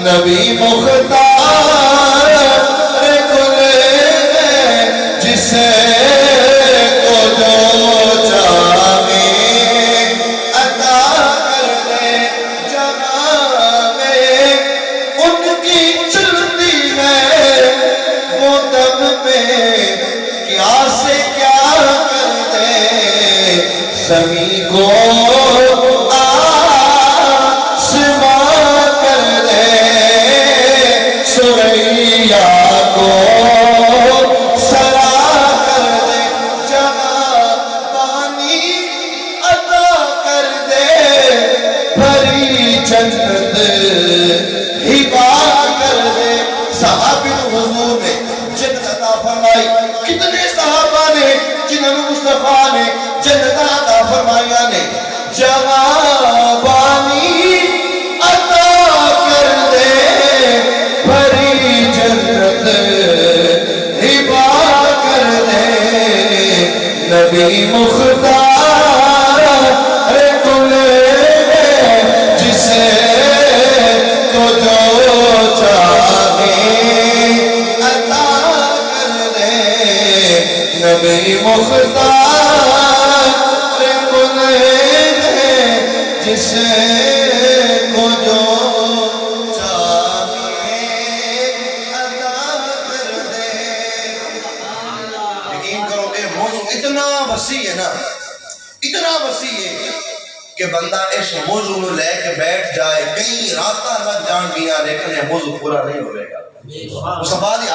نبی مختار کل جسے کو جو چاہے عطا کر دے جہاں میں، ان کی چلتی ہے وہ دم میں کیا سے کیا کر دے، زمین کو آسمان کر دے، سریا کو سرا کر دے، جہاں پانی عطا کر دے، بھری جنت ہبا کر دے۔ صحابی حضور نے جنت عطا فرمائی، کتنے صحابہ نے جنہوں مصطفیٰ نے جنت عطا فرمایا نے، جہاں پانی عطا کر دے، بھری جنت ہبا کر دے، نبی مختار کل جسے تو جو چاہے عطا کر دے، نبی مختار کل جسے کو جو چاہے عطا کر دے۔ یقین کرو کہ موضوع اتنا وسیع ہے نا، اتنا وسیع ہے کہ بندہ اس موضوع میں لے کے بیٹھ جائے، کئی راتاں لگ جان گیا لیکن یہ موضوع پورا نہیں ہوئے گا۔ مصطفیٰ دی